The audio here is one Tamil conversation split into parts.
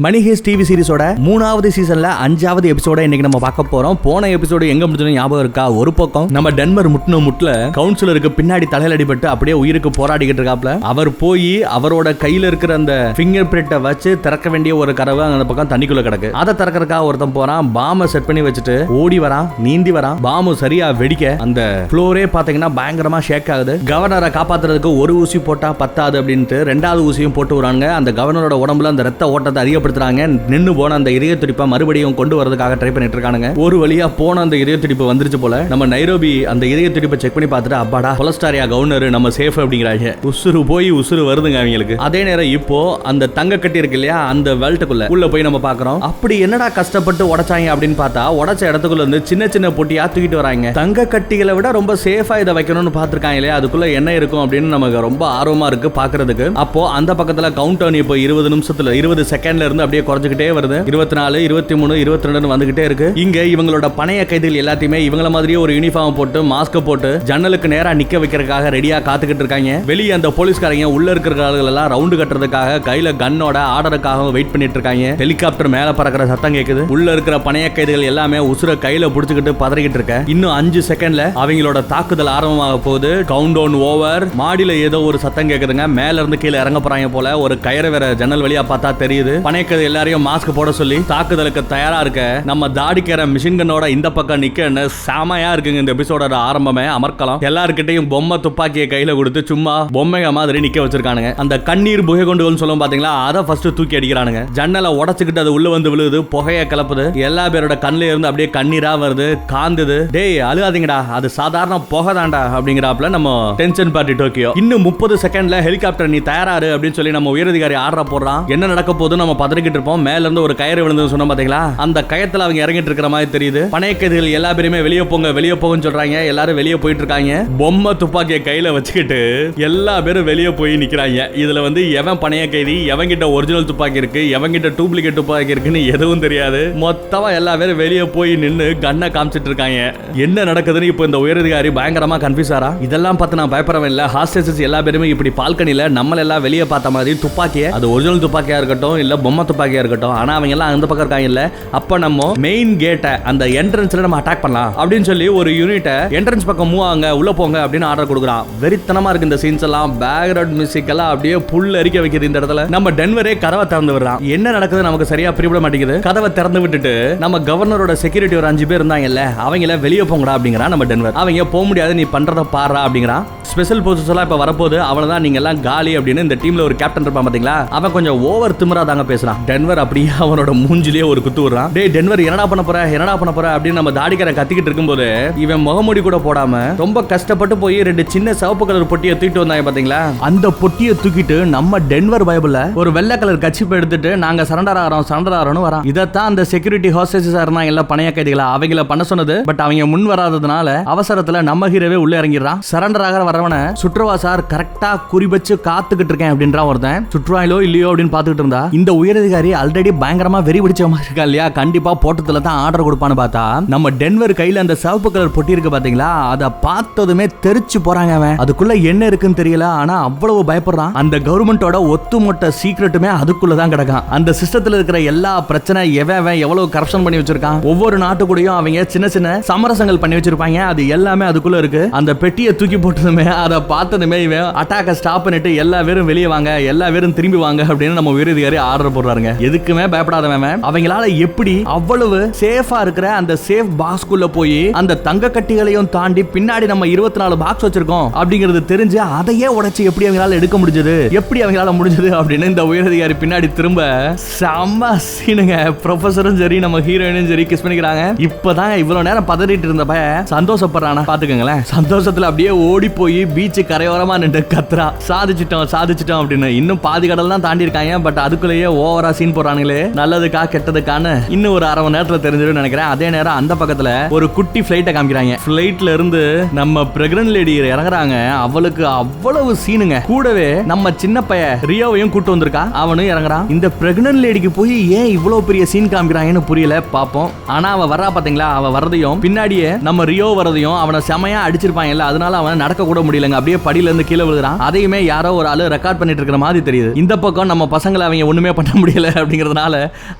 மணி ஹேஸ்ட் டிவி சீரிஸோட 3வது சீசன்ல 5வது எபிசோட இன்னைக்கு நம்ம பார்க்க போறோம். போன எபிசோடு எங்க முடிஞ்சது ஞாபகம் இருக்கா? ஒரு பக்கம் நம்ம டென்வர் முட்ல கவுன்சிலருக்கு பின்னாடி தலையில அடிபட்டு அப்படியே உயிருக்கு போராடிக்கிட்டு இருக்காப்ல. அவர் போய் அவரோட கையில இருக்கிற அந்த ஃபிங்கர் பிரிண்ட்டை வச்சு திறக்க வேண்டிய ஒரு கதவு அந்த பக்கம் தண்ணிக்குள்ள கிடக்கு. அதை திறக்கிறதுக்காக ஒருத்தன் போறான், பாம்பை செட் பண்ணி வச்சுட்டு ஓடி வரான், நீந்தி வரான். பாம்பு சரியா வெடிக்க அந்த ஃப்ளோரே பாத்தீங்கன்னா பயங்கரமா ஷேக் ஆகுது. கவர்னரை காப்பாத்துறதுக்கு ஒரு ஊசி போட்டா பத்தாது அப்படின்ட்டு 2வது ஊசியும் போட்டு வராங்க. அந்த கவர்னரோட உடம்புல அந்த ரத்த ஓட்டத்தை அதிக நின்னு போன அந்த இதய துடிப்பை மறுபடியும் கொண்டு வரதுக்காக ட்ரை பண்ணிட்டு இருக்கானுங்க. ஒரு வழியா போன அந்த இதய துடிப்பு வந்துருச்சு போல. நம்ம நைரோபி அந்த இதய துடிப்பை செக் பண்ணி பார்த்துட்டு அப்பாடா கொலஸ்டாரியா கவர்னர் நம்ம சேஃப் அப்படிங்கிறாங்க. உசுறு போய் உசுறு வருதுங்க அவங்களுக்கு. அதே நேரம் இப்போ அந்த தங்க கட்டி இருக்கு இல்லையா, அந்த வெல்ட்டுக்குள்ள உள்ள போய் நம்ம பாக்குறோம். அப்படி என்னடா கஷ்டப்பட்டு உடைச்சாங்க அப்படின்னு பார்த்தா உடைச்ச இடத்துக்குள்ள இருந்து சின்ன சின்ன பொட்டியா தூக்கிட்டு வராங்க. தங்க கட்டிகளை விட ரொம்ப சேஃபா இதை வைக்கணும்னு பாத்துருக்காங்க இல்லையா, அதுக்குள்ள என்ன இருக்கும் அப்படின்னு நமக்கு ரொம்ப ஆர்வமா இருக்கு பாக்குறதுக்கு. அப்போ அந்த பக்கத்துல கவுண்ட் டவுன் இப்போ 20 நிமிஷத்துல 20 செகண்ட்ல இருந்து அப்படியே குறைஞ்சிட்டே வருது. 24, 23, 22 வந்துகிட்டே இருக்கு. இங்க இவங்களோட பணைய கைதிகள் எல்லாத்தையுமே இவங்கள மாதிரியே ஒரு யூனிஃபார்ம் போட்டு மாஸ்க் போட்டு ஜன்னலுக்கு நேரா நிக்க வைக்கிறதுக்காக ரெடியா காத்துக்கிட்டு இருக்காங்க. வெளியே அந்த போலீஸ்காரங்க உள்ள இருக்கிற ஆளுகள் எல்லாம் ரவுண்டு கட்டுறதுக்காக கையில கன்னோட ஆர்டருக்காக வெயிட் பண்ணிட்டு இருக்காங்க. ஹெலிகாப்டர் மேல பறக்கிற சத்தம் கேக்குது. உள்ள இருக்கிற பணைய கைதிகள் எல்லாமே உசுர கையில புடிச்சுக்கிட்டு பதறிக்கிட்டு இருக்க. இன்னும் 5 செகண்ட்ல அவங்களோட தாக்குதல் ஆரம்பமாக போகுது. Countdown over. மாடியில ஏதோ ஒரு சத்தம் கேக்குதுங்க. மேல இருந்து கீழே இறங்க போறாங்க போல. ஒரு கயிறு வேற ஜன்னல் வழியா பார்த்தா தெரியுது. பணைய கைதிகள் எல்லாரையும் மாஸ்க் போட சொல்லி தாக்குதலுக்கு தயாரா இருக்க. நம்ம தாடிக்கிற மிஷின் கன்னோட இந்த பக்கம் நிக்க சாமையா இருக்குங்க. இந்த எபிசோட ஆரம்பமே அமர்க்கலாம். எல்லார்கிட்டையும் பொம்மை துப்பாக்கியை கையில கொடுத்து சும்மா பொம்மைங்க மாதிரி நிக்க வச்சிருக்கானுங்க. அந்த கண்ணீர் புகை கொண்டு சொல்லும் பாத்தீங்களா, அதை ஃபர்ஸ்ட் தூக்கி அடிக்கிறானுங்க. ஜன்னலை உடைச்சுக்கிட்டு அது உள்ள வந்து விழுது, புகைய கலப்புது. எல்லா பேரோட கண்ணில இருந்து அப்படியே கண்ணீரா வருது, காந்துது. டேய் அழுகாதீங்கடா, அது சாதாரண புகை தாண்டா அப்படிங்கிறாப்ல நம்ம டென்ஷன் பார்ட்டி டோக்கியோ. இன்னும் 30 செகண்ட்ல ஹெலிகாப்டர் நீ தயாராரு அப்படின்னு சொல்லி நம்ம உயரதிகாரி ஆர்டர் போடுறான். என்ன நடக்க போகுது நம்ம பதறிக்கிட்டு இருப்போம். மேல இருந்து ஒரு கயிறு விழுந்து சொன்ன பாத்தீங்களா, அந்த கயத்துல அவங்க இறங்கிட்டு இருக்கிற மாதிரி தெரியுது. பணைய கைதிகள் எல்லா பேருமே வெளியே போங்க வெளியே போங்கன்னு சொல்றாங்க. எல்லாரும் வெளியே போயிட்டு இருக்காங்க. பொம்மை துப்பாக்கியை கையில வச்சுக்கிட்டு எல்லா பேரும் வெளியே போய் நிக்கிறாங்க. இதுல வந்து எவன் பணைய கைதி, எவங்கிட்ட ஒரிஜினல் துப்பாக்கி இருக்கு, எவங்கிட்ட டூப்ளிகேட் துப்பாக்கி இருக்குன்னு எதுவும் தெரியாது. மொத்தமா எல்லா பேரும் வெளியே போய் நின்னு கண்ணை காமிச்சிட்டு இருக்காங்க. என்ன நடக்குதுன்னு இப்போ இந்த உயரதிகாரி பயங்கரமா கன்ஃபியூஸ் ஆறா. இதெல்லாம் பார்த்து நான் பயப்படவே இல்லை. ஹாஸ்டேஜஸ் எல்லா பேருமே இப்படி பால்கனில நம்மள எல்லாம் வெளியே பார்த்த மாதிரி துப்பாக்கியை, அது ஒரிஜினல் துப்பாக்கியா இருக்கட்டும் இல்ல பொம்மை துப்பாக்கியா இருக்கட்டும், ஆனா அவங்க எல்லாம் அந்த பக்கம் இருக்காங்க. இல்ல அப்ப நம்ம மெயின் கேட்டை அந்த என்ட்ரன்ஸ்ல நம்ம அட்டாக் பண்ணலாம் அப்படின்னு சொல்லி ஒரு யூனிட்டை என்ட்ரன்ஸ் பக்கம் மூவ் ஆங்க உள்ள போங்க அப்படின்னு ஆர்டர் கொடுக்குறான். வெறித்தனமா இருக்கு இந்த சீன்ஸ் எல்லாம். பேக்ரவுண்ட் மியூசிக் எல்லாம் அப்படியே புல் அரிக்க வைக்குது. இந்த இடத்துல நம்ம டென்வரே கதவை திறந்து விடுறான். என்ன நடக்குது நமக்கு சரியா புரியப்பட மாட்டேங்குது. கதவை திறந்து விட்டுட்டு நம்ம கவர்னரோட செக்யூரிட்டி ஒரு 5 பேர் இருந்தாங்கல்ல, அவங்கள வெளியே போங்கடா அப்படிங்கிறான் நம்ம டென்வர். அவங்க போக முடியாது, நீ பண்றத பாரு அப்படிங்கிறான். ஸ்பெஷல் போர்சஸ் எல்லாம் இப்ப வரப்போது, அவ்வளவுதான் நீங்க எல்லாம் காலி அப்படின்னு இந்த டீம்ல ஒரு கேப்டன் இருப்பான் பாத்தீங்களா, அவன் கொஞ்சம் ஓவர் திமிரா தாங்க பேசுறான். டென்வர் அப்படியே அவனோட மூஞ்சிலேயே ஒரு குத்து விடுறான். டேய் டென்வர் என்னடா பண்ண போற அப்படின்னு நம்ம தாடிக்கார கத்திக்கிட்டு இருக்கும்போது இவன் முகமூடி கூட போடாம ரொம்ப கஷ்டப்பட்டு போய் 2 சின்ன சிவப்பு கலர் பொட்டியை தூக்கிட்டு வந்தாங்க பாத்தீங்களா. அந்த பொட்டியை தூக்கிட்டு நம்ம டென்வர் பைபிள்ல ஒரு வெள்ளை கலர் கட்சிப்பை எடுத்துட்டு நாங்க சரண்டர் ஆறோம்னு வரான். இதைத்தான் அந்த செக்யூரிட்டி ஹாஸ்டேஜஸ் இருந்தாங்க எல்லாம் பணைய கைதிகளா அவங்கள பண்ண சொன்னது. பட் அவங்க முன் வராததுனால அவசரத்துல நம்ம ஹீரோவே உள்ள இறங்கிடுறான். சரண்டர் ஆகிற வரவன சுற்றுவா சார் கரெக்டா குறிவச்சு காத்துக்கிட்டு இருக்கேன் அப்படின்றான் ஒருத்தன். சுற்றுவாயிலோ இல்லையோ அப்படின்னு பாத்துக்கிட்டு இருந்தா இந்த உயரதிகாரி ஆல்ரெடி பயங்கரமா வெறி பிடிச்ச மாதிரி இருக்கா இல்லையா, கண்டிப்பா போட்டதுல தான் ஆர்டர் கொடுப்பான்னு பார்த்தா நம்ம டென்வர் கையில அந்த சிவப்பு கலர் பொட்டி இருக்கு பாத்தீங்களா, அதை பார்த்ததுமே தெரிச்சு போறாங்க. அவன் அதுக்குள்ள என்ன இருக்குன்னு தெரியல, ஆனா அவ்வளவு பயப்படுறான். அந்த கவர்மெண்டோட ஒத்துமொத்த சீக்ரெட்டுமே அதுக்குள்ளதான் கிடக்கான். அந்த சிஸ்டத்துல இருக்கிற எல்லா பிரச்சனை எவன் எவ்வளவு கரப்ஷன் பண்ணி வச்சிருக்கான், ஒவ்வொரு நாட்டுக்கூடயும் அவங்க சின்ன சின்ன சமரசங்கள் பண்ணி வச்சிருப்பாங்க, அது எல்லாமே அதுக்குள்ள இருக்கு. அந்த பெட்டியை தூக்கி போட்டதுமே அதை பார்த்ததுமே இவன் அட்டாக்க ஸ்டாப் பண்ணிட்டு எல்லா பேரும் வெளியே வாங்க, எல்லா பேரும் திரும்பி வாங்க அப்படின்னு நம்ம உயரதிகாரி ஆர்டர் போடுறாங்க. எதுக்குமே பயப்படாதவன் அவங்களால எப்படி அவ்வளவு சேஃபா இருக்கிற அந்த சேஃப் பாக்ஸ்க்குள்ள போய் அந்த தங்க கட்டிகளையும் தாண்டி பின்னாடி நம்ம 24 பாக்ஸ் வச்சிருக்கோம் அப்படிங்கிறது தெரிஞ்சு அதையே உடைச்சு எப்படி அவங்களால எடுக்க முடிஞ்சது, எப்படி அவங்களால முடிஞ்சது அப்படின்னு இந்த உயரதிகாரி பின்னாடி திரும்ப செம்ம சீனுங்க. ப்ரொஃபஸரும் சரி நம்ம ஹீரோயினும் சரி கிஸ் பண்ணிக்கிறாங்க. இப்பதான் இவ்வளவு நேரம் பதறிட்டு இருந்த பையன் சந்தோஷப்படுறானா பாத்துக்கங்களேன். சந்தோஷத்துல அப்படியே ஓடி போய் பீச் கரையோரமா நின்று கத்துறா, சாதிச்சிட்டோம் அப்படின்னு. இன்னும் பாதி கடல் தான் தாண்டி இருக்காங்க. பட் அதுக்குள்ளேயே ஓவரா சீன் போறானுங்களே, நல்லதுக்கா கெட்டதுக்கான இன்னும் ஒரு அரை மணி நேரத்துல தெரிஞ்சிடும் நினைக்கிறேன். அதே நேரம் அந்த பக்கத்துல ஒரு குட்டி பிளைட்டை காமிக்கிறாங்க. பிளைட்ல இருந்து நம்ம பிரெக்னன்ட் லேடி இறங்குறாங்க. அவளுக்கு அவ்வளவு சீனுங்க. கூடவே நம்ம சின்ன பையன் ரியோவையும் கூட்டு வந்திருக்கா, அவனும் இறங்குறான். இந்த பிரெக்னன்ட் லேடிக்கு போய் ஏன் இவ்வளவு பெரிய சீன் காமிக்கிறாங்கன்னு புரியல, பாப்போம். ஆனா அவ வர்றா பாத்தீங்களா, அவ வரதையும் பின்னாடியே நம்ம ரியோ வரதையும் அவனை செமையா அடிச்சிருப்பாங்க. அதனால அவன் நடக்க கூட முடியலங்க. அப்படியே படியில இருந்து கீழே விழுறான். அதையுமே யாரோ ஒரு ஆளு ரெக்கார்ட் பண்ணிட்டு இருக்கிற மாதிரி தெரியுது. இந்த பக்கம் நம்ம பசங்களை அவங்க ஒண்ணுமே பண்ண முடியல அப்படிங்கறதுனால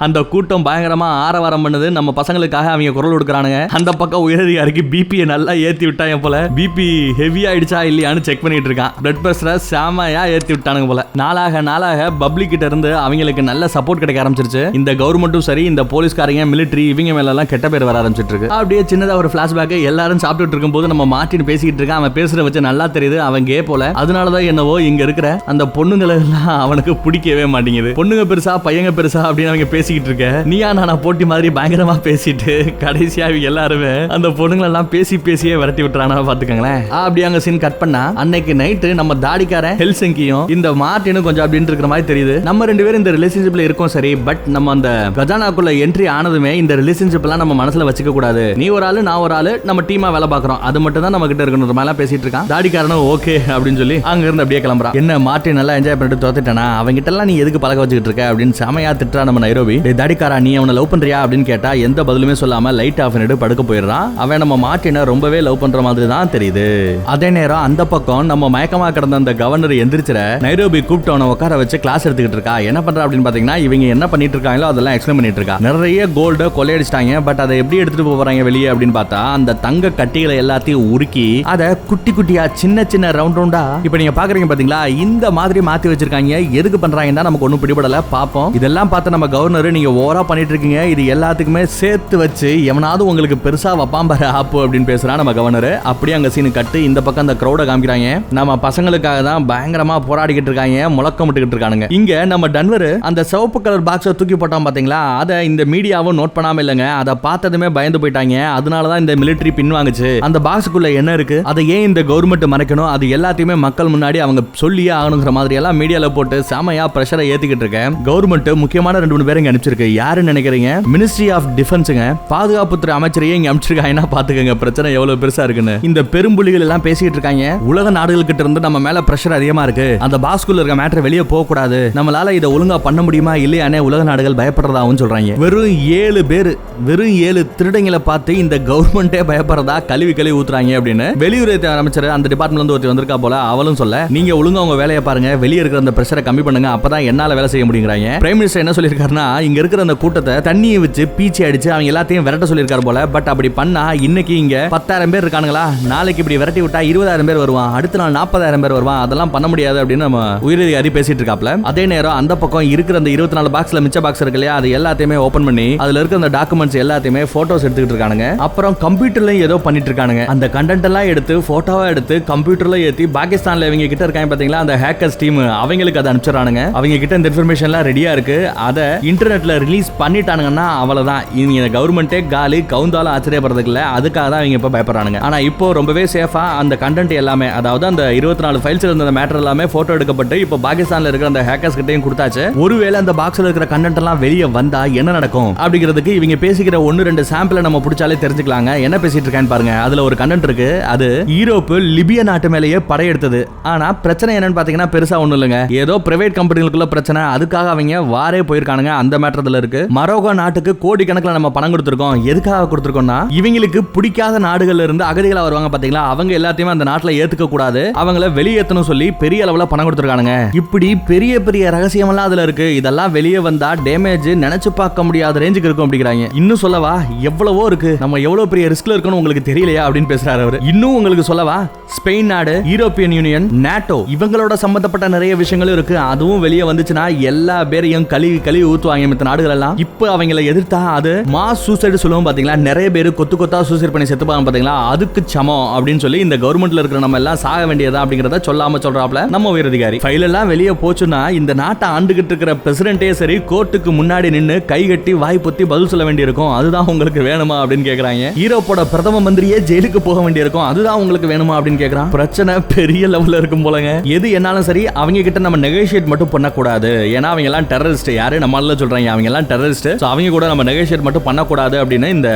அந்த கூட்டம் பயங்கரமா ஆரவாரம் பண்ணுது. நம்ம பசங்களுக்காக அவங்க குரல் கொடுக்கறானுங்க. அந்த பக்கம் உயரதிகாரிக்கு பிபியை நல்லா ஏத்தி விட்டாங்க போல. பிபி ஹெவி ஆயிடுச்சா இல்லையான்னு செக் பண்ணிட்டு இருக்கான். பிளட் பிரஷரை சாமையா ஏத்தி விட்டானுங்க போல. நாளாக பப்ளிக் கிட்ட இருந்து அவங்களுக்கு நல்ல சப்போர்ட் கிடைக்க ஆரம்பிச்சிருச்சு. இந்த கவர்மெண்ட்டும் சரி, இந்த போலீஸ்காரங்க, மிலிட்டரி, இவங்க மேல எல்லாம் கெட்ட பேர் வர ஆரம்பிச்சிட்டு இருக்கு. அப்படியே சின்னதா ஒரு பிளாஷ்பேக். எல்லாரும் சாப்பிட்டுட்டு இருக்கும்போது நம்ம மார்ட்டின் பேசிக்கிட்டு இருக்கான். அவன் பேசுற வச்சு நல்லா தெரியுது அவன் கே போல. அதனாலதான் என்னவோ இங்க இருக்கிற அந்த பொண்ணுங்களை எல்லாம் அவனுக்கு பிடிக்கவே மாட்டேங்குது. பொண்ணுங்க பெருசா பையங்க பெருசா அப்படின்னு அவங்க பேசிக்கிட்டு இருக்க, நீயா நானா போட்டி மாதிரி பயங்கரமா பேசிட்டு கடைசியா அவங்க எல்லாருமே அந்த பொண்ணுங்களை எல்லாம் பேசியே விரட்டி விட்டுறானா பாத்துக்கங்களேன். அப்படி அங்க சீன் கட் பண்ணா அன்னைக்கு நைட்டு நம்ம தாடிக்காரன் ஹெல்சிங்கியும் இந்த மார்ட்டினும் கொஞ்சம் அப்படின்னு இருக்கிற மாதிரி தெரியுது. நம்ம ரெண்டு பேரும் இந்த ரிலேஷன்ஷிப்ல இருக்கோம் சரி, பட் நம்ம அந்த கஜானாக்குள்ள என்ட்ரி ஆனதுமே இந்த ரிலேஷன்ஷிப் எல்லாம் நம்ம மனசுல வச்சுக்க கூடாது. நீ ஒரு ஆளு நான் ஒரு ஆளு, நம்ம டீமா வேலை பாக்குறோம், அது மட்டும் தான் நம்ம கிட்ட இருக்கணும் மாதிரி பேசிட்டு இருக்கான். தாடிக்காரனும் ஓகே அப்படின்னு சொல்லி அங்க இருந்து அப்படியே கிளம்புறான். என்ன மார்ட்டின் நல்லா என்ஜாய் பண்ணிட்டு தோத்துட்டானா, அவங்க கிட்ட எல்லாம் நீ எதுக்கு பழக வச்சுக்கிட்டு இருக்க அப்படின்னு செமையா திட்டுறா நம்ம நைரோபி. தாடிக்காரா நீ அவனை லவ் பண்றியா அப்படின்னு கேட்டா எந்த பதிலுமே சொல்லாம லைட் ஆஃப் பண்ணிட்டு படுக்க போயிடுறான். அவன் நம்ம மார்ட்டினை ரொம்பவே லவ் பண்ற மாதிரி தான் தெரியுது. அதே நேரம் அந்த பக்கம் நம்ம மயக்கமா கிடந்த அந்த கவர்னர் எந்திரிச்சிர நைரோபி கூப்பிட்டு அவனை உட்கார வச்சு கிளாஸ் எடுத்துக்கிட்டு இருக்கா. என்ன பண்றா அப்படின்னு பாத்தீங்கன்னா இவங்க என்ன பண்ணிட்டு இருக்காங்களோ அதெல்லாம் எக்ஸ்பிளைன் பண்ணிட்டு இருக்கா. நிறைய கோல்ட கொள்ளையடிச்சிட்டாங்க. பட் அதை எப்படி எடுத்துட்டு போறாங்க வெளியே அப்படின்னு பார்த்தா அந்த தங்க கட்டிகளை எல்லாத்தையும் உருக்கி அதை குட்டி குட்டியா சின்ன ரவுண்டா இப்ப நீங்க பாக்குறீங்க பாத்தீங்களா, இந்த மாதிரி மாத்தி வச்சிருக்காங்க. எதுக்கு பண்றாங்கன்னா நமக்கு ஒண்ணும் பிடிபடல. பாப்போம். இதெல்லாம் பார்த்து நம்ம கவர்னர் நீங்க ஓவரா பண்ணிட்டு இருக்கீங்க, இது எல்லாத்துக்குமே சேர்த்து வச்சு எவனாவது உங்களுக்கு பெருசா வப்பாம்பாரு ஆப்பு அப்படின்னு பேசுறான் நம்ம கவர்னர். அப்படியே அங்க சீனு கட்டு இந்த பக்கம் அந்த கிரௌட காமிக்கிறாங்க. நம்ம பசங்களுக்காக தான் பயங்கரமா போராடிக்கிட்டு இருக்காங்க, முழக்கமிட்டுக்கிட்டு இருக்கானுங்க. இங்க நம்ம டன்வர் அந்த சிவப்பு கலர் பாக்ஸை தூக்கி போட்டான் பாத்தீங்களா, அதை இந்த மீடியாவும் நோட் பண்ணாம இல்லங்க. அதை பார்த்ததுமே பயந்து போயிட்டாங்க. அதனாலதான் இந்த மிலிட்டரி பின்வாங்குச்சு. அந்த பாக்ஸுக்குள்ள என்ன இருக்கு, அதை ஏன் இந்த கவர்மெண்ட் மறைக்கணும், அது எல்லாத்தையுமே மக்கள் முன்னாடி அவங்க சொல்லியே ஆகணுங்கிற மாதிரி எல்லாம் மீடியால போட்டு செமையா பிரஷரை ஏத்திக்கிட்டு இருக்கேன். கவர்மெண்ட் முக்கியமான 2-3 பேரை இங்க அனுப்பிச்சிருக்கு. யாருன்னு நினைக்கிறீங்க? மினிஸ்ட்ரி ஆஃப் டிஃபென்ஸ்ங்க, பாதுகாப்புத்துறை அமைச்சரையே இங்க அனுப்பிச்சிருக்காங்கன்னா பாத்துக்கங்க பிரச்சனை எவ்வளவு பெருசா இருக்குன்னு. இந்த பெரும்புலிகள் எல்லாம் பேசிட்டு இருக்காங்க. உலக நாடுகள் கிட்ட இருந்து நம்ம மேல பிரஷர் அதிகமா இருக்கு, அந்த பாக்ஸ்குள்ள இருக்க மேட்டர் வெளியே போக கூடாது, நம்மளால இதை ஒழுங்கா பண்ண முடியுமா இல்லையானே உலக நாடுகள் பயப்படுறதாவும் சொல்றாங்க. வெறும் 7 பேர், வெறும் 7 திருடங்களை பார்த்து இந்த கவர்மெண்டே பயப்படுறதா கழுவி ஊத்துறாங்க அப்படின்னு வெளியுறவு அமைச்சர் அந்த டிபார்ட்மெண்ட்ல இருந்து ஒருத்தர் வந்திருக்கா போல. அவளும் சொல்ல நீங்க ஒழுங்கா உங்க வேலையை பாருங்க, வெளியே இருக்கிற அந்த பிரஷரை கம்மி பண்ணுங்க, அப்பதான் என்னால வேலை செய்ய முடியுங்கிறாங்க. பிரைம் மினிஸ்டர் என்ன சொல்லிருக்காருன்னா இங்க இருக்கிற அந்த கூட்டத்தை தண்ணியை வச்சு பீச்சி அடிச்சு அவங்க எல்லாத்தையும் விரட்ட சொல்லிருக்காரு போல. பட் அப்படி பண்ணா இன்னைக்கு இங்க 10,000 பேர் இருக்கானுங்களா, நாளைக்கு இப்படி விரட்டி விட்டா 20,000 பேர் வருவான், அடுத்த நாள் 40,000 பேர் வருவான், அதெல்லாம் பண்ண முடியாது அப்படின்னு நம்ம உயரதிகாரி பேசிட்டு இருக்காப்ல. அதே நேரம் அந்த பக்கம் இருக்கிற அந்த 24 பாக்ஸ்ல மிச்ச பாக்ஸ் இருக்கு இல்லையா, அது எல்லாத்தையுமே ஓபன் பண்ணி அதுல இருக்க அந்த டாக்குமெண்ட்ஸ் எல்லாத்தையுமே போட்டோஸ் எடுத்துக்கிட்டு இருக்கானுங்க. அப்புறம் கம்ப்யூட்டர்லயும் ஏதோ பண்ணிட்டு இருக்கானுங்க. அந்த கண்டென்ட் எல்லாம் எடுத்து போட்டோவா எடுத்து கம்ப்யூட்டர்ல ஏத்தி பாகிஸ்தான்ல இவங்க கிட்ட இருக்காங்க பாத்தீங்களா, அந்த ஹேக்கர்ஸ் டீம் அவங்களுக்கு அதை அனுப்பிச்சிடறானுங்க. அவங்க கிட்ட இந்த இன்ஃபர்மேஷன் எல்லாம் ரெடியா இருக்கு. அதை இன்டர்நெட்ல ரிலீஸ் பண்ணிட்டானுங்கன்னா அவ்வளவுதான், இவங்க கவர்மெண்டே காலி கவுந்தாலும் ஆச்சரியப்படுறதுக்கு இல்ல. அதுக்காக தான் இவங்க இப்ப பயப்படுறானுங்க. ஆனா இப்போ ரொம்பவே சேஃபா அந்த கண்டென்ட் எல்லாமே, அதாவது அந்த 24 ஃபைல்ஸ்ல இருந்த மேட்டர் எல்லாமே போட்டோ எடுக்கப்பட்டு இப்போ பாகிஸ்தான்ல இருக்கிற அந்த ஹேக்கர்ஸ் கிட்டையும் கொடுத்தாச்சு. ஒருவேளை அந்த பாக்ஸ்ல இருக்கிற கண்டென்ட் எல்லாம் வெளியே வந்தா என்ன நடக்கும் அப்படிங்கிறதுக்கு இவங்க பேசிக்கிற 1-2 சாம்பிளை நம்ம பிடிச்சாலே தெரிஞ்சுக்கலாங்க. என்ன பேசிட்டு இருக்கான்னு பாருங்க. அதுல ஒரு கண்டென்ட் இருக்கு, அது யூரோப் லிபியா நாட்டு மேலேயே படையெடுத்தது. ஆனா பிரச்சனை என்னன்னு பாத்தீங்கன்னா பெருசா ஒண்ணும் இல்லைங்க, ஏதோ பிரைவேட் கம்பெனிகளுக்குள்ள பிரச்சனை, அதுக்காக அவங்க வாரே போயிருக்கானுங்க. அந்த மேட்டர்ல இருக்கு. மரோக்கோ நாட்டுக்கு கோடிக்கணக்கில் நம்ம பணம் கொடுத்திருக்கோம். எதுக்காக கொடுத்திருக்கோம்னா இவங்களுக்கு பிடிக்காத நாடுகள்ல இருந்து அகதிகளா வருவாங்க பாத்தீங்களா, அவங்க எல்லாத்தையுமே அந்த நாட்டுல ஏத்துக்க கூடாது, அவங்கள வெளியேற்றணும் சொல்லி பெரிய அளவுல பணம் கொடுத்திருக்கானுங்க. இப்படி பெரிய பெரிய ரகசியம் எல்லாம் அதுல இருக்கு. இதெல்லாம் வெளியே வந்தா டேமேஜ் நினைச்சு பார்க்க முடியாத ரேஞ்சுக்கு இருக்கும் அப்படிங்கிறாங்க. இன்னும் சொல்லவா எவ்வளவோ இருக்கு, நம்ம எவ்வளவு பெரிய ரிஸ்க்ல இருக்கணும் உங்களுக்கு தெரியலையா அப்படின்னு பேசுறாரு அவரு. இன்னும் உங்களுக்கு சொல்லவா, ஸ்பெயின் நாடு, யூரோப்பியன் யூனியன், நாட்டோ இவங்களோட சம்பந்தப்பட்ட நிறைய விஷயங்களும் இருக்கு. அதுவும் வெளியே வந்துச்சுன்னா எல்லா பேரையும் கழுவி ஊத்துவாங்க மத்த நாடுகள் எல்லாம். இப்ப அவங்களை எதிர்த்தா அது மாஸ் சூசைடு சொல்லுவோம் பாத்தீங்களா, நிறைய பேர் கொத்தா சூசைட் பண்ணி செத்துப்பாங்க பாத்தீங்களா, அதுக்கு சமம் அப்படின்னு சொல்லி இந்த கவர்மெண்ட்ல இருக்கிற நம்ம எல்லாம் சாக வேண்டியதா அப்படிங்கறத சொல்லாம சொல்றாப்ல நம்ம உயரதிகாரி. ஃபைல் எல்லாம் வெளியே போச்சுன்னா இந்த நாட்டை ஆண்டுகிட்டு இருக்கிற பிரசிடென்டே சரி கோர்ட்டுக்கு முன்னாடி நின்னு கை கட்டி வாய் பொத்தி பதில் சொல்ல வேண்டியிருக்கும். அதுதான் உங்களுக்கு வேணுமா அப்படின்னு கேக்குறாங்க. யூரோப்போட பிரதம மந்திரியே ஜெயிலுக்கு போக வேண்டியிருக்கும். அதுதான் உங்களுக்கு வேணுமா அப்படின்னு கேக்குறான். பிரச்சனை பெரிய லெவல்ல இருக்கும் போலங்க. எது என்னாலும் சரி அவங்க கிட்ட நம்ம நெகோஷியேட் மட்டும் பண்ணக்கூடாது. ஏன்னா அவங்க எல்லாம் டெரரிஸ்ட். யாரு நம்மள சொல்றாங்க, அவங்க எல்லாம் டெரரிஸ்ட். சோ அவங்க கூட நம்ம நெகோஷியேட் மட்டும் பண்ணக்கூடாது அப்படின்னு இந்த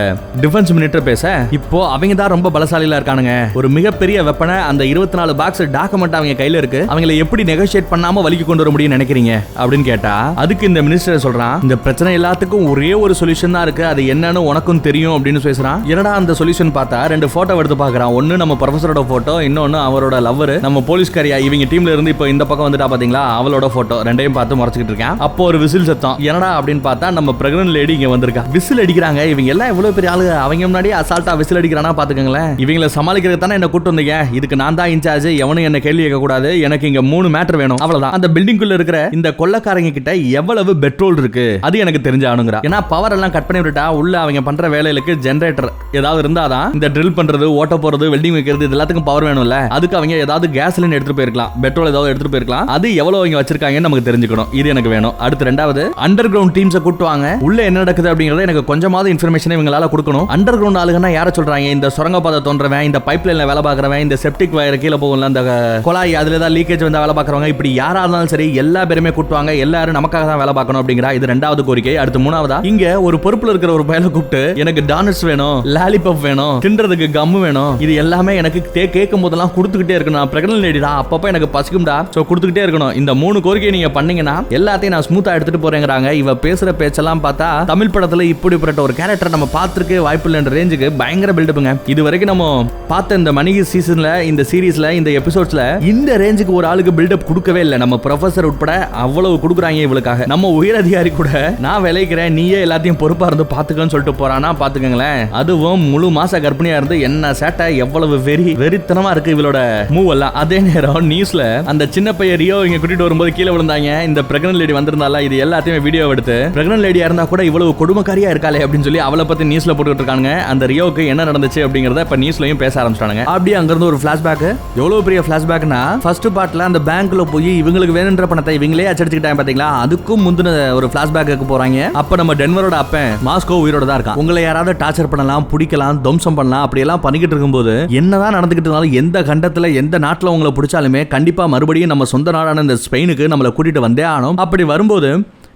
டிஃபென்ஸ் மினிஸ்டர் பேச, இப்போ அவங்க தான் ரொம்ப பலசாலியா இருக்கானுங்க. ஒரு மிகப்பெரிய வெப்பனை அந்த 24 பாக்ஸ் டாக்குமெண்ட் அவங்க கையில இருக்கு. அவங்களை எப்படி நெகோஷியேட் பண்ணாம வலிக்கு கொண்டு வர முடியும் நினைக்கிறீங்க அப்படின்னு கேட்டா, அதுக்கு இந்த மினிஸ்டர் சொல்றான், இந்த பிரச்சனை எல்லாத்துக்கும் ஒரே ஒரு சொல்யூஷன் தான் இருக்கு, அது என்னன்னு உனக்கும் தெரியும் அப்படின்னு பேசுறான். என்னடா அந்த சொல்யூஷன் பார்த்தா 2 போட்டோ எடுத்து பாக்குறான். ஒன்னு நம்ம ப்ரொஃபஸரோட போட்டோ, இன்னொன்னு அவரோட லவ்வர் நம்ம போலீஸ்காரியா இவங்க டீம்ல இருந்து இப்போ இந்த பக்கம் வந்துட்டா பாத்தீங்களா அவளோட போட்டோ. ரெண்டையும் பார்த்து முறைச்சிட்டு இருக்கான். அப்போ ஒரு விசில் சத்தம். என்னடா அப்படின்னு பார்த்தா நம்ம பிரெக்னன்ட் லேடி இங்க வந்திருக்கா. விசில் அடிக்கிறாங்க. இவங்க எல்லாம் எவ்வளவு பெரிய ஆளு, அவங்க முன்னாடி அசால்ட்டா விசில் அடிக்கிறானா பாத்துக்கங்களேன். இவங்களை சமாளிக்கிறது தானே என்ன கூட்டு வந்தீங்க, இதுக்கு நான் தான் இன்சார்ஜ், எவனும் என்ன கேள்வி கேட்க கூடாது, எனக்கு இங்க 3 மேட்டர் வேணும், அவ்வளவுதான். அந்த பில்டிங்குள்ள இருக்கிற இந்த கொள்ளக்காரங்க கிட்ட எவ்வளவு பெட்ரோல் இருக்கு அது எனக்கு தெரிஞ்சானுங்கறா. ஏன்னா பவர் எல்லாம் கட் பண்ணி விட்டுட்டா உள்ள அவங்க பண்ற வேலைகளுக்கு ஜெனரேட்டர் ஏதாவது இருந்தாதான் இந்த ட்ரில் பண்றது, ஓட்ட போறது, வெல்டிங் வைக்கிறது இது எல்லாத்துக்கும் பவர் வேணும்ல. அதுக்கு அவங்க ஏதாவது கேஸ்லின் எடுத்துட்டு போயிருக்கலாம், பெட்ரோல் ஏதாவது எடுத்துட்டு போயிருக்கலாம். அது எவ்வளவு அவங்க வச்சிருக்காங்கன்னு நமக்கு தெரிஞ்சுக்கணும். இது எனக்கு வேணும். அடுத்து ரெண்டாவது, அண்டர் கிரவுண்ட் டீம்ஸை கூட்டுவாங்க. உள்ள என்ன நடக்குது அப்படிங்கறது எனக்கு கொஞ்சமாவது இன்ஃபர்மேஷன் இவங்களால கொடுக்கணும். அண்டர் கிரவுண்ட் ஆளுங்கன்னா யாரை சொல்றாங்க? இந்த சுரங்கப்பாதை தோன்றவன், இந்த பைப் லைன்ல வேலை பார்க்கறவன், இந்த செப்டிக் வயர் கீழே போகும்ல அந்த குழாய், அதுல ஏதாவது லீக்கேஜ் வந்தா வேலை பார்க்கறவங்க, இப்படி யாரா இருந்தாலும் சரி எல்லா பேருமே கூட்டுவாங்க. எல்லாரும் நமக்காக தான் வேலை பார்க்கணும் அப்படிங்கிற இது ரெண்டாவது கோரிக்கை. அடுத்து மூணாவதா, இங்க ஒரு பொறுப்புல இருக்கிற ஒரு பையனை கூப்பிட்டு எனக்கு டானட்ஸ் வேணும், லாலிபாப் வேணும், தின்றதுக்கு கம்மு வேணும், இது எல்லாமே எனக்கு கேட்கும் போதெல்லாம் கொடுத்துக்கிட்டே இருக்கணும். நான் பிரெக்னன்ட் லேடிடா, அப்பப்ப எனக்கு பசிக்கும்டா, சோ கொடுத்துக்கிட்டே இருக்கணும். இந்த 3 கோரிக்கையை நீங்க பண்ணீங்கன்னா எல்லாத்தையும் நான் ஸ்மூத்தா எடுத்துட்டு போறேங்கறாங்க. இவ பேசுற பேச்செல்லாம் பார்த்தா தமிழ் படத்துல இப்படிப்பட்ட ஒரு கேரக்டர் நம்ம பார்த்திருக்கே வாய்ப்பு இல்லைன்ற ரேஞ்சுக்கு பயங்கர பில்டப்ங்க. இது வரைக்கும் நம்ம பார்த்த இந்த மணி சீசன்ல, இந்த சீரீஸ்ல, இந்த எபிசோட்ஸ்ல இந்த ரேஞ்சுக்கு ஒரு ஆளுக்கு பில்டப் கொடுக்கவே இல்லை. நம்ம ப்ரொஃபசர் உட்பட அவ்வளவு கொடுக்குறாங்க இவளுக்காக. நம்ம உயர் அதிகாரி கூட நான் விளைக்கிறேன், நீயே எல்லாத்தையும் பொறுப்பா இருந்து பாத்துக்கன்னு சொல்லிட்டு போறானா பாத்துக்கங்களேன். அதுவும் முழு மாச கர்ப்பிணியா இருந்து என்ன சேட்டை, எவ்வளவு வெறித்தனமா இருக்கு இவளோட மூவ் எல்லாம். அதே நேரம் நியூஸ்ல அந்த சின்ன பையன் ரியோ இங்க கூட்டிட்டு வரும்போது கீழே விழுந்தாங்க. இந்த பிரெக்னன்ட் லேடி வந்திருந்தால, இது எல்லாத்தையும் வீடியோ எடுத்து பிரெக்னன்ட் லேடியா இருந்தா கூட இவ்வளவு கொடுமைக்காரியா இருக்காளே அப்படின்னு சொல்லி அவளை பத்தி நியூஸ்ல போட்டுட்டு இருக்காங்க. அந்த ரியோவுக்கு என்ன நடந்துச்சு அப்படிங்கறத இப்ப நியூஸ்லயும் பேச ஆரம்பிச்சாங்க. அப்படியே அங்க இருந்து ஒரு பிளாஷ்பேக். எவ்வளவு பெரிய பிளாஷ்பேக்னா, ஃபர்ஸ்ட் பார்ட்ல அந்த பேங்க்ல போய் இவங்களுக்கு வேணுன்ற பணத்தை இவங்களே அச்சடிச்சுக்கிட்டாங்க பாத்தீங்களா. அதுக்கும் முந்தின ஒரு பிளாஷ்பேக்கு போறாங்க. அப்ப நம்ம டென்வரோட அப்பன் மாஸ்கோ உயிரோட தான் இருக்கான். உங்களை யாராவது டார்ச்சர் பண்ணலாம், பிடிக்கலாம், துவம்சம் பண்ணலாம், அப்படி எல்லாம் பண்ணிக்கிட்டு இருக்கும்போது என்னதான் நடந்துகிட்டு இருந்தாலும், எந்த கண்டத்துல எந்த நாட்டுல உங்களை பிடிச்சாலுமே கண்டிப்பா மறுபடியும் நம்ம சொந்த நாடான இந்த ஸ்பெயினுக்கு நம்மளை கூட்டிட்டு வந்தே ஆகணும். அப்படி வரும்போது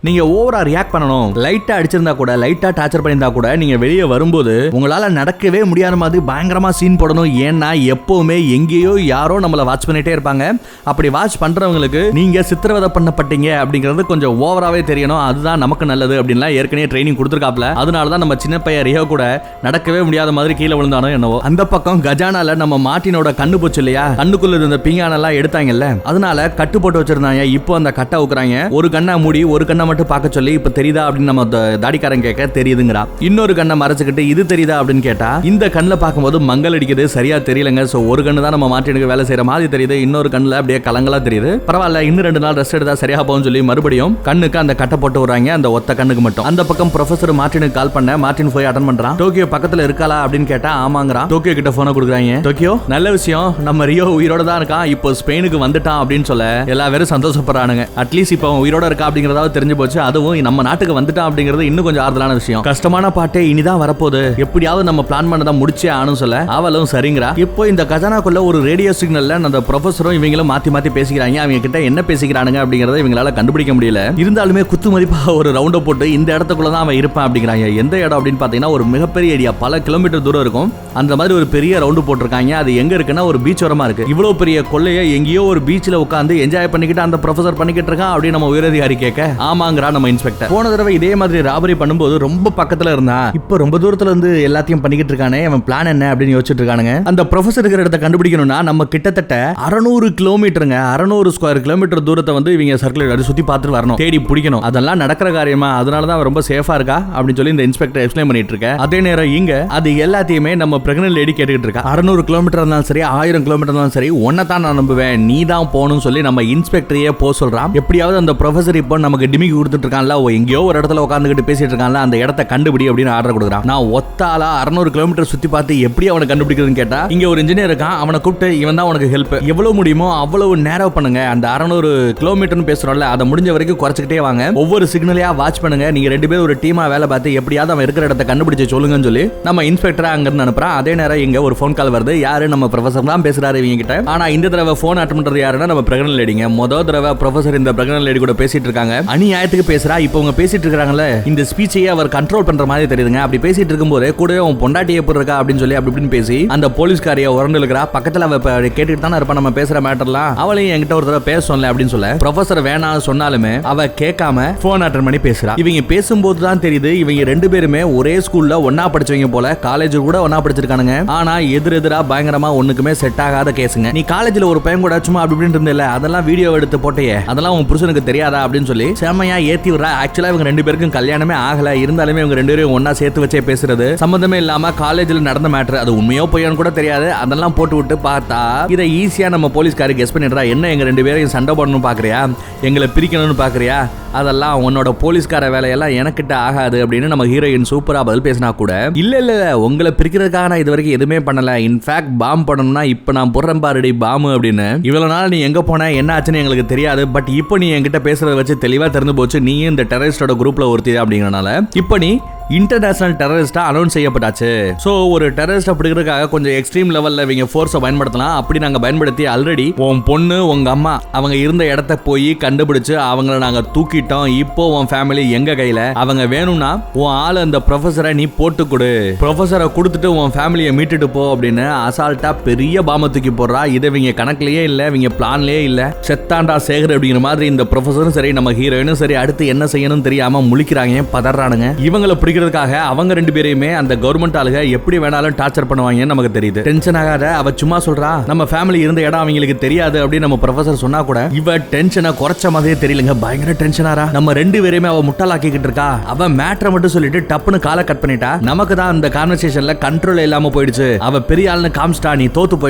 நீங்க ஓவரா ரியாக்ட் பண்ணணும். லைட்டா அடிச்சிருந்தா கூட, லைட்டா டார்ச்சர் பண்ணிருந்தா கூட நீங்க வெளியே வரும்போது உங்களால நடக்கவே முடியாத மாதிரி பயங்கரமா சீன் போடணும். ஏன்னா எப்பவுமே எங்கேயோ யாரோ நம்மள வாட்ச் பண்ணிட்டே இருப்பாங்க. அப்படி வாட்ச் பண்றவங்களுக்கு நீங்க சித்திரவதை பண்ணப்பட்டீங்க அப்படிங்கிறது கொஞ்சம் ஓவராவே தெரியணும். அதுதான் நமக்கு நல்லது அப்படின்லாம் ஏற்கனவே ட்ரைனிங் கொடுத்துருக்காப்ல. அதனாலதான் நம்ம சின்ன பையன் ரியோ கூட நடக்கவே முடியாத மாதிரி கீழே விழுந்தானோ என்னவோ. அந்த பக்கம் கஜானால நம்ம மார்ட்டினோட கண்ணு போச்சு இல்லையா, கண்ணுக்குள்ள இருந்த பிங்கானெல்லாம் எடுத்தாங்கல்ல, அதனால கட்டு போட்டு வச்சிருந்தாங்க. இப்போ அந்த கட்டை ஊக்குறாங்க. ஒரு கண்ணை மூடி ஒரு கண்ணை மட்டும் பார்க்க சொல்லி, இப்ப தெரியுதா அப்படின்னு நம்ம தாடிக்காரன் கேட்க தெரியுதுங்கறா. இன்னொரு கண்ணை மறைச்சுக்கிட்டு இது தெரியுதா அப்படின்னு கேட்டா, இந்த கண்ணுல பார்க்கும்போது மங்கள் அடிக்குது, சரியா தெரியலங்க. சோ ஒரு கண்ணு தான் நம்ம மார்ட்டினுக்கு வேலை செய்யற மாதிரி தெரியுது, இன்னொரு கண்ணுல அப்படியே கலங்களா தெரியுது. பரவாயில்ல, இன்னும் 2 நாள் ரெஸ்ட் எடுத்தா சரியா போகும்னு சொல்லி மறுபடியும் கண்ணுக்கு அந்த கட்டை போட்டு வராங்க, அந்த ஒத்த கண்ணுக்கு மட்டும். அந்த பக்கம் ப்ரொஃபசர் மார்ட்டினுக்கு கால் பண்ண, மார்ட்டின் போய் அட்டெண்ட் பண்றான். டோக்கியோ பக்கத்துல இருக்காளா அப்படின்னு கேட்டா ஆமாங்கறான். டோக்கியோ கிட்ட போனை கொடுக்குறாங்க. டோக்கியோ, நல்ல விஷயம், நம்ம ரியோ உயிரோட தான் இருக்கான், இப்போ ஸ்பெயினுக்கு வந்துட்டான் அப்படின்னு சொல்ல எல்லா பேரும் சந்தோஷப்படுறானுங்க. அட்லீஸ்ட் இப்போ உயிரோட இருக்கா அப்படிங்கறதாவது தெரிஞ்சு போச்சு. அதுவும் நம்ம நாட்டுக்கு வந்துட்டான் அப்படிங்கிறது இன்னும் கொஞ்சம் ஆறுதலான விஷயம். கஷ்டமான பாட்டே இனிதான் வரப்போகுது, எப்படியாவது நம்ம பிளான் பண்ணதா முடிச்சே ஆனும் சொல்ல அவளும் சரிங்கறா. இப்போ இந்த கஜானாக்குள்ள ஒரு ரேடியோ சிக்னல்ல அந்த ப்ரொஃபசரும் இவங்களும் மாத்தி மாத்தி பேசிக்கிறாங்க. அவங்க கிட்ட என்ன பேசிக்கிறானுங்க அப்படிங்கறத இவங்களால கண்டுபிடிக்க முடியல. இருந்தாலுமே குத்து மதிப்பா ஒரு ரவுண்ட போட்டு இந்த இடத்துக்குள்ள தான் அவன் இருப்பான் அப்படிங்கிறாங்க. எந்த இடம் அப்படின்னு பாத்தீங்கன்னா ஒரு மிகப்பெரிய ஏரியா, பல கிலோமீட்டர் தூரம் இருக்கும். அந்த மாதிரி ஒரு பெரிய ரவுண்டு போட்டிருக்காங்க. அது எங்க இருக்குன்னா ஒரு பீச் ஓரமா இருக்கு. இவ்வளவு பெரிய கொள்ளைய எங்கேயோ ஒரு பீச்ல உட்கார்ந்து என்ஜாய் பண்ணிக்கிட்டு அந்த ப்ரொஃபசர் பண்ணிக்கிட்டு இருக்கான் அப்படின்னு நம்ம உயரதிகாரி கேட்க ஆமாங்கறா நம்ம இன்ஸ்பெக்டர். போன தடவை இதே மாதிரி ராபரி பண்ணும்போது ரொம்ப பக்கத்துல இருந்தா, இப்ப ரொம்ப தூரத்துல இருந்து எல்லாத்தையும் பண்ணிக்கிட்டு இருக்கானே, அவன் பிளான் என்ன அப்படின்னு யோசிச்சுட்டு இருக்கானுங்க. அந்த ப்ரொஃபசர் இருக்கிற இடத்தை கண்டுபிடிக்கணும்னா நம்ம கிட்டத்தட்ட 600 கிலோமீட்டருங்க, 600 ஸ்கொயர் கிலோமீட்டர் தூரத்தை வந்து இவங்க சர்க்குலேட் சுத்தி பார்த்துட்டு வரணும், தேடி பிடிக்கணும். அதெல்லாம் நடக்கிற காரியமா? அதனாலதான் ரொம்ப சேஃபா இருக்கா அப்படின்னு சொல்லி இந்த இன்ஸ்பெக்டர் எக்ஸ்பிளைன் பண்ணிட்டு இருக்க. அதே நேரம் இங்க அது எல்லாத்தையுமே நம்ம பிரெக்னன்ட் லேடி கேட்டுக்கிட்டு இருக்கா. 600 கிலோமீட்டர் இருந்தாலும் சரி, 1000 கிலோமீட்டர் இருந்தாலும் சரி, ஒன்ன தான் நான் நம்புவேன், நீ தான் போகணும்னு சொல்லி நம்ம இன்ஸ்பெக்டரையே போ சொல்றான். எப்படியாவது அந்த ப்ரொஃபசர் இப்போ நமக்கு டிமிக்கி கொடுத்துட்டு இருக்கான்ல, எங்கேயோ ஒரு இடத்துல உட்கார்ந்துகிட்டு பேசிட்டு இருக்கான்ல, அந்த இடத்தை கண்டுபிடி அப்படின்னு ஆர்டர் கொடுக்குறான். நான் ஒத்தாலா 600 கிலோமீட்டர் சுத்தி பார்த்து எப்படி அவனை கண்டுபிடிக்கிறதுன்னு கேட்டா, இங்க ஒரு இன்ஜினியர் இருக்கான், அவனை கூப்பிட்டு இவன் தான் உனக்கு ஹெல்ப், எவ்வளவு முடியுமோ அவ்வளவு நேரோ பண்ணுங்க, அந்த 600 கிலோமீட்டர்னு பேசுறோம்ல அதை முடிஞ்ச வரைக்கும் குறைச்சிக்கிட்டே வாங்க, ஒவ்வொரு சிக்னலையா வாட்ச் பண்ணுங்க, நீங்க 2 பேரும் ஒரு டீமா வேலை பார்த்து எப்படியாவது அவன் இருக்கிற இடத்தை கண்டுபிடிச்சு சொல்லுங்கன்னு சொல்லி நம்ம இன்ஸ்பெக்டரா அங்க இருந்து அனுப்புறான். அதே நேரம் இங்க ஒரு போன் கால் வருது. யாரு? நம்ம ப்ரொஃபசர் தான் பேசுறாரு இவங்க கிட்ட. ஆனா இந்த தடவை போன் அட்டெண்ட் பண்றது யாருன்னா நம்ம பிரெக்னன்ட் லேடிங்க. முதல் தடவை ப்ரொஃபசர் இந்த பிரெக்னன்ட் லேடி கூட பேசிட்டு இருக்காங்க. அநியாயத்துக்கு பேசுறா. இப்போ அவங்க பேசிட்டு இருக்காங்கல்ல, இந்த ஸ்பீச்சையே அவர் கண்ட்ரோல் பண்ற மாதிரி தெரியுதுங்க. அப்படி பேசிட்டு இருக்கும்போது கூடவே அவன் பொண்டாட்டி எப்படி இருக்கா அப்படின்னு சொல்லி அப்படி இப்படின்னு பேசி அந்த போலீஸ்காரியை உரண்டு இருக்கிறா. பக்கத்துல அவ கேட்டுட்டு தானே இருப்பா நம்ம பேசுற மேட்டர்லாம். அவளையும் என்கிட்ட ஒரு தடவை பேச சொல்லல அப்படின்னு சொல்ல ப்ரொஃபசர் வேணாம் சொன்னாலுமே அவ கேட்காம போன் அட்டெண்ட் பண்ணி பேசுறா. இவங்க பேசும்போது தான் தெரியுது இவங்க 2 பேருமே ஒரே ஸ்கூல்ல ஒன்னா படிச்சவங்க போல, காலேஜ் கூட ஒன்னா படிச்சிருக்கானுங்க. ஆனா எதிரெதிரா பயங்கரமா ஒண்ணுக்குமே செட் ஆகாத கேஸுங்க. நீ காலேஜ்ல ஒரு பையன் கூட சும்மா அப்படி இப்படின்னு இருந்தல, அதெல்லாம் வீடியோ எடுத்து போட்டே, அதெல்லாம் உன் புருஷனுக்கு தெரியாதா அப்படின்னு சொல்லி செமையா செம்மையா ஏத்தி விடுறா. ஆக்சுவலா இவங்க ரெண்டு பேருக்கும் கல்யாணமே ஆகல, இருந்தாலுமே இவங்க ரெண்டு பேரும் ஒன்னா சேர்த்து வச்சே பேசுறது, சம்பந்தமே இல்லாம காலேஜ்ல நடந்த மேட்டர், அது உண்மையோ பொய்யான்னு கூட தெரியாது, அதெல்லாம் போட்டு விட்டு பார்த்தா இதை ஈஸியா நம்ம போலீஸ்காரர் கெஸ் பண்ணிடுறா. என்ன எங்க ரெண்டு பேரும் சண்டை போடணும்னு பாக்குறியா, எங்களை பிரிக்கணும்னு பாக்குறியா, அதெல்லாம் உன்னோட போலீஸ்கார வேலையெல்லாம் எனக்கிட்ட ஆகாது அப்படின்னு நம்ம ஹீரோயின் சூப்பரா பதில் பேசினா கூட, இல்ல உங்களை பிரிக்கிறதுக்காக நான் இது வரைக்கும் எதுவுமே பண்ணல, இன்ஃபேக்ட் பாம் பண்ணணும்னா இப்ப நான் போடுறேன் பாருடி பாம்பு அப்படின்னு. இவ்வளவு நாள் நீ எங்க போன என்ன ஆச்சுன்னு எங்களுக்கு தெரியாது, பட் இப்போ நீ என்கிட்ட பேசுறத வச்சு தெளிவா தெரிஞ்சு போச்சு, நீ இந்த டெரரிஸ்டோட குரூப்ல ஒருத்தி அப்படிங்கறனால இப்போ நீ இன்டர்நேஷனல் டெரரிஸ்டா அனௌன்ஸ் செய்யப்பட்டாச்சு. சோ ஒரு டெரரிஸ்ட் அப்படிங்கிறதுக்காக கொஞ்சம் எக்ஸ்ட்ரீம் லெவல்ல இவங்க ஃபோர்ஸை பயன்படுத்தலாம். அப்படி நாங்க பயன்படுத்தி ஆல்ரெடி உன் பொண்ணு உங்க அம்மா அவங்க இருந்த இடத்த போய் கண்டுபிடிச்சு அவங்கள நாங்க தூக்கிட்டோம். இப்போ உன் ஃபேமிலி எங்க கையில, அவங்க வேணும்னா உன் ஆளு அந்த ப்ரொஃபஸரை நீ போட்டு கொடு, ப்ரொஃபஸரை கொடுத்துட்டு உன் ஃபேமிலியை மீட்டுட்டு போ அப்படின்னு அசால்ட்டா பெரிய பாம்பை தூக்கி போடுறா. இதை இவங்க கணக்குலயே இல்ல, இவங்க பிளான்லயே இல்ல, செத்தாண்டா சேகர் அப்படிங்கிற மாதிரி இந்த ப்ரொஃபஸரும் சரி நம்ம ஹீரோயினும் சரி அடுத்து என்ன செய்யணும் தெரியாம முழிக்கிறாங்க, பதறானுங்க. இவங்களை அவங்க ரெண்டு பேரையுமே அந்த கவர்மெண்ட் ஆளுக எப்படி வேணாலும் டார்ச்சர் பண்ணுவாங்கன்னு நமக்கு தெரியுது. டென்ஷன் ஆகாத, அவ சும்மா சொல்றா நம்ம ஃபேமிலி இருந்த இடம் அவங்களுக்கு தெரியாது அப்படின்னு நம்ம ப்ரொஃபசர் சொன்னா கூட இவ டென்ஷனை குறைச்ச மாதிரியே தெரியலங்க, பயங்கர டென்ஷன் ஆறா. நம்ம ரெண்டு பேரையுமே அவ முட்டாளாக்கிட்டு இருக்கா. அவ மேட்டரை மட்டும் சொல்லிட்டு டப்புன்னு காலை கட் பண்ணிட்டா. நமக்கு தான் அந்த கான்வர்சேஷன்ல கண்ட்ரோல் இல்லாம போயிடுச்சு. அவ பெரிய ஆளுன்னு காமிச்சிட்டா, நீ தோத்து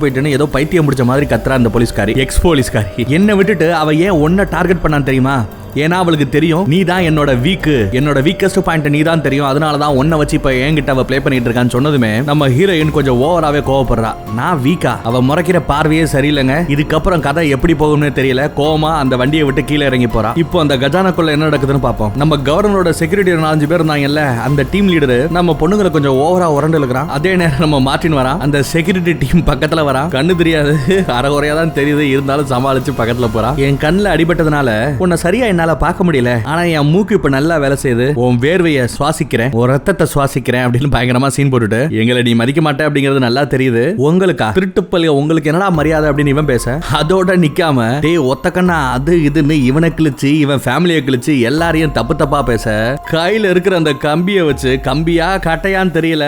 போயிட்டேன்னு ஏதோ பைத்தியம் முடிச்ச மாதிரி கத்துறா அந்த போலீஸ்காரி, எக்ஸ் போலீஸ்காரி. என்ன விட்டுட்டு அவ ஏன் ஒன்ன டார்கெட் பண்ணான்னு தெரியுமா? ஏன்னா அவளுக்கு தெரியும் நீ தான் என்னோட வீக்கஸ்ட் பாயிண்ட் நீ தான் தெரியும், அதனால தான் உன்னை வச்சு இப்ப என்கிட்ட அவ ப்ளே பண்ணிட்டு இருக்கான்னு சொன்னதுமே நம்ம ஹீரோயின் கொஞ்சம் ஓவராவே கோவப்படுறா. நான் வீக்கா? அவ முறைக்கிற பார்வையே சரியில்லைங்க. இதுக்கப்புறம் கதை எப்படி போகும்னு தெரியல. கோவமா அந்த வண்டியை விட்டு கீழே இறங்கி போறா. இப்போ அந்த கஜானாக்குள்ள என்ன நடக்குதுன்னு பாப்போம். நம்ம கவர்னரோட செக்யூரிட்டி 4-5 பேர் இருந்தாங்கல்ல, அந்த டீம் லீடர் நம்ம பொண்ணுங்களை கொஞ்சம் ஓவரா உரண்டு இருக்கிறான். அதே நேரம் நம்ம மார்ட்டின் வரா, அந்த செக்யூரிட்டி டீம் பக்கத்துல வரா. கண்ணு தெரியாது, அரைகுறையா தான் தெரியுது, இருந்தாலும் சமாளிச்சு பக்கத்துல போறா. என் கண்ணுல அடிபட்டதுனால உன்னை சரியா என்னால பார்க்க முடியல, ஆனா என் மூக்கு இப்ப நல்லா வேலை செய்யுது, உன் வேர்வையை சுவாசிக்கிறேன், ஒரு ரத்தத்தை சுவாசிக்கிறேன் அப்படின்னு பயங்கரமா சீன் போட்டுட்டு எங்களை நீ மதிக்க மாட்டே அப்படிங்கிறது நல்லா தெரியுது. உங்களுக்கா திருட்டுப்பல்ல, உங்களுக்கு என்னடா மரியாதை அப்படின்னு இவன் பேச, அதோட நிக்காம டேய் ஒத்தக்கண்ணா அது இதுன்னு இவனை கிழிச்சு இவன் ஃபேமிலியை கிழிச்சு எல்லாரையும் தப்பா பேச, கையில இருக்கிற அந்த கம்பியை வச்சு, கம்பியா கட்டையான்னு தெரியல,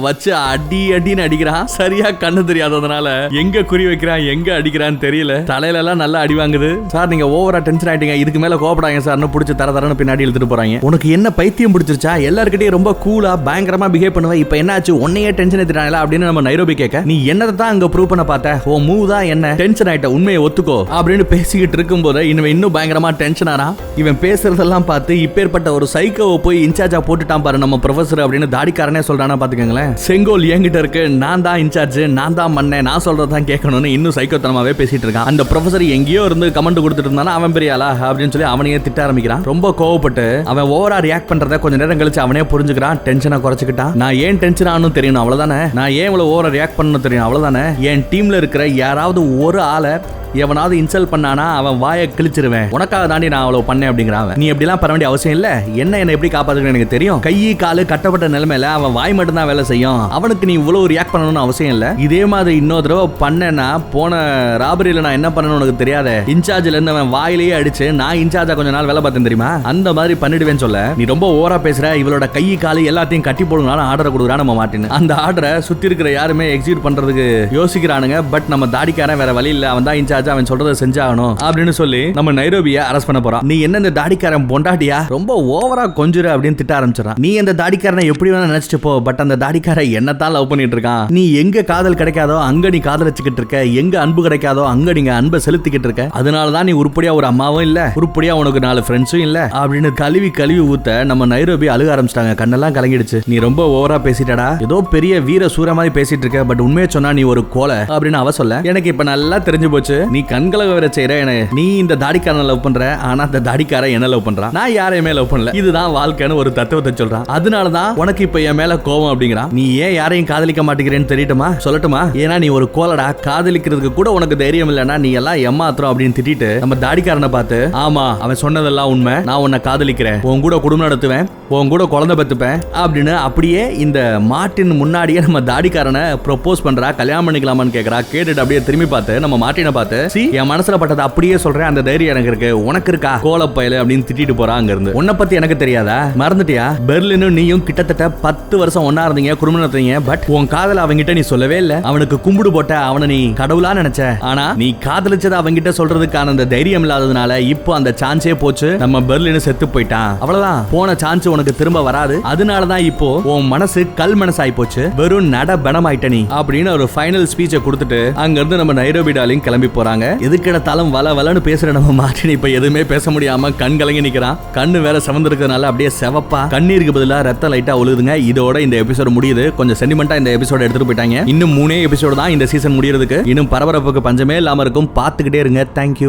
வச்சு அடின்னு அடிக்கிறான். சரியா கண்ணு தெரியாததுனால எங்க குறி வைக்கிறான் எங்க அடிக்கிறான்னு தெரியல. தலையில எல்லாம் நல்லா அடி வாங்குது. சார் நீங்க ஓவரா டென்ஷன் ஆயிட்டீங்க, இதுக்கு மேல கோபப்படாங்க சார்னு புடிச்சு தரன்னு பின்னாடி இழுத்துட்டு போறாங்க. உனக்கு என்ன பைத்தியம் பிடிச்சிருச்சா? எல்லார்கிட்டயும் ரொம்ப கூலா பயங்கரமா பிஹேவ் பண்ணுவ, இப்போ என்னாச்சு உன்னையே டென்ஷன் ஏத்திட்டாங்களா அப்படின்னு நம்ம நைரோபி கேட்க, நீ என்னதை தான் அங்க ப்ரூவ் பண்ண பார்த்த, ஓ மூவ் தான் என்ன டென்ஷன் ஆயிட்ட, உண்மையை ஒத்துக்கோ அப்படின்னு பேசிக்கிட்டு இருக்கும்போது இன்னும் பயங்கரமா டென்ஷன் ஆறான். இவன் பேசுறதெல்லாம் பார்த்து இப்பேற்பட்ட ஒரு சைக்கோவை போய் இன்சார்ஜா போட்டுட்டான் பாரு நம்ம ப்ரொஃபசர் அப்படின்னு தாடிக்காரனே சொல்றானா பாத்துக்கங்களேன். செங்கோல் என்கிட்ட இருக்கு, நான் தான் இன்சார்ஜ், நான் தான் மண்ணே, நான் சொல்றதான் கேட்கணும்னு இன்னும் சைக்கோத்தனமாவே பேசிட்டு இருக்கான். அந்த ப்ரொஃபசர் எங்கேயோ இருந்து கமெண்ட் கொடுத்துட்டு இருந்தானா அவன் பெரியாளா அப்படின்னு சொல்லி அவனையே திட்ட ஆரம்பிக்கிறான். ரொம்ப கோவப்பட்டு அவன் ஓவரா ரியாக்ட் பண்றத கொஞ்ச நேரம் கழிச்சு அவனே புரிஞ்சுக்கிறான். டென்ஷனை குறைச்சுக்கிட்டான். நான் ஏன் டென்ஷன் ஆகணும் தெரியணும் அவ்வளவுதானே, நான் ஏன் இவ்வளவு ஓவரா ரியாக்ட் பண்ணணும் தெரியும் அவ்வளவுதானே. என் டீம்ல இருக்கிற யாராவது ஒரு ஆளை எவனாவது இன்சல்ட் பண்ணானா அவன் வாயை கிழிச்சிருவேன், உனக்காக தாண்டி நான் அவ்வளவு பண்ணேன் அப்படிங்கிறான். நீ எப்படிலாம் பண்ண வேண்டிய அவசியம் இல்ல, என்ன எப்படி காப்பாத்துக்கணும் எனக்கு தெரியும். கை காலு கட்டப்பட்ட நிலைமையில அவன் வாய் மட்டும் தான் வேலை செய்யும், அவனுக்கு நீ இவ்வளவு ரியாக்ட் பண்ணணும்னு அவசியம் இல்ல. இதே மாதிரி இன்னொரு தடவை பண்ணேன்னா போன ராபரியில நான் என்ன பண்ணணும் உனக்கு தெரியாத, இன்சார்ஜ்ல இருந்து அவன் வாயிலேயே அடிச்சு நான் இன்சார்ஜா கொஞ்ச நாள் வேலை பார்த்தேன் தெரியுமா, அந்த மாதிரி பண்ணிடுவேன்னு சொல்ல, நீ ரொம்ப ஓவரா பேசுற, இவளோட கை காலு எல்லாத்தையும் கட்டி போடுங்களான்னு ஆர்டர் கொடுக்குறான் நம்ம மாட்டின்னு. அந்த ஆர்டரை சுத்தி இருக்கிற யாருமே எக்ஸிக்யூட் பண்றதுக்கு யோசிக்கிறானுங்க. பட் நம்ம தாடிக்காரன் வேற வழி இல்ல, அவன் தான் இன்சார்ஜ், அவன் சொல்றதை செஞ்சாகணும் அப்படின்னு சொல்லி நம்ம நைரோபியை அரெஸ்ட் பண்ண போறான். நீ என்ன இந்த தாடிக்காரன் பொண்டாட்டியா, ரொம்ப ஓவரா கொஞ்சுற அப்படின்னு திட்ட ஆரம்பிச்சான். நீ அந்த தாடிக்காரனை எப்படி வேணா நினைச்சிட்டு போ, பட் அந்த தாடிக்காரன் என்னத்தான் லவ் பண்ணிட்டு இருக்கான். நீ எங்க காதல் கிடைக்காதோ அங்க நீ காதலிச்சுக்கிட்டு இருக்க, எங்க அன்பு கிடைக்காதோ அங்க நீங்க அன்பை செலுத்திக்கிட்டு இருக்க, அதனாலதான் நீ உருப்படியா ஒரு அம்மாவும் இல்ல, உருப்படியா உனக்கு 4 ஃப்ரெண்ட்ஸும் இல்ல அப்படின்னு கழுவி ஊத்த நம்ம நைரோபி அழுக ஆரம்பிச்சிட்டாங்க. கண்ணெல்லாம் கலங்கிடுச்சு. நீ ரொம்ப ஓவரா பேசிட்டடா, ஏதோ பெரிய வீர சூர மாதிரி பேசிட்டு இருக்க, பட் உண்மையை சொன்னா நீ ஒரு கோலை அப்படின்னு அவ சொல்ல, எனக்கு இப்ப நல்லா தெரிஞ்சு போச்சு, நீ கண்களை வேற செய்யற, நீ இந்த தாடிக்காரனை லவ் பண்ற, ஆனா அந்த தாடிக்காரன் என்ன லவ் பண்றான், நான் யாரையுமே லவ் பண்ணல, இதுதான் வாழ்க்கைன்னு ஒரு தத்துவத்தை சொல்றான். அதனாலதான் உனக்கு இப்ப என் மேல கோபம் அப்படிங்கிறான். நீ ஏன் யாரையும் காதலிக்க மாட்டேங்கிறேன்னு தெரியட்டுமா, சொல்லட்டுமா, ஏன்னா நீ ஒரு கோலடா, காதலிக்கிறதுக்கு கூட உனக்கு தைரியம் இல்லைன்னா நீ எல்லாம் ஏமாத்துறோம் அப்படின்னு திட்டிட்டு நம்ம தாடிக்காரனை பார்த்து, ஆமா அவன் சொன்னதெல்லாம் உண்மை, நான் உன்னை காதலிக்கிறேன், உன் கூட குடும்பம் நடத்துவேன், உன் கூட குழந்தை பெத்துப்பேன் அப்படின்னு அப்படியே இந்த மார்ட்டின் முன்னாடியே நம்ம தாடிக்காரனை ப்ரொபோஸ் பண்றா. கல்யாணம் பண்ணிக்கலாமான்னு கேக்குறா. கேட்டுட்டு அப்படியே திரும்பி பார்த்து நம்ம மார்ட்டினை பார்த்து, சி என் மனசுல பட்டதை அப்படியே சொல்றேன், அந்த தைரியம் எனக்கு இருக்கு, உனக்கு இருக்கா கோலப்பயல அப்படின்னு திட்டிட்டு போறா. அங்க இருந்து உன்னை பத்தி எனக்கு தெரியாதா, மறந்துட்டியா? பெர்லினும் நீயும் கிட்டத்தட்ட 10 வருஷம் ஒன்னா இருந்தீங்க, குடும்பம் நடத்தீங்க. பட் உன் காதல அவங்கிட்ட நீ சொல்லவே இல்ல. அவனுக்கு கும்பிடு போட்ட, அவனை நீ கடவுளா நினைச்ச. ஆனா நீ காதலிச்சதை அவங்கிட்ட சொல்றதுக்கான அந்த தைரியம் இல்லாததுனால இப்போ அந்த சான்ஸே போச்சு. நம்ம பெர்லின் செத்து போயிட்டான். அவ்வளவுதான், போன சான்ஸ் உனக்கு திரும்ப வராது. அதனாலதான் இப்போ உன் மனசு கல் மனசாயி போச்சு, வெறும் நட பணமாயிட்ட நீ அப்படின்னு ஒரு ஃபைனல் ஸ்பீச்சை கொடுத்துட்டு அங்க இருந்து நம்ம நைரோபி டார்லிங் கிளம்பி போறாங்க. எதுக்கு எடுத்தாலும் வல வலன்னு பேசுற நம்ம மார்ட்டின் இப்ப எதுவுமே பேச முடியாம கண் கலங்கி நிக்கிறான். கண்ணு வேற செவந்திருக்கிறதுனால அப்படியே செவப்பா, கண்ணீருக்கு பதிலா ரத்த லைட்டா ஒழுகுதுங்க. இதோட இந்த எபிசோட் முடியுது. கொஞ்சம் சென்டிமெண்டா இந்த எபிசோட எடுத்துட்டு போயிட்டாங்க. இன்னும் 3 எபிசோடு தான் இந்த சீசன் முடியறதுக்கு. இன்னும் பரபரப்புக்கு பஞ்சமே இல்லாம இருக்கும். பார்த்துக்கிட்டே இருங்க. தேங்க்யூ.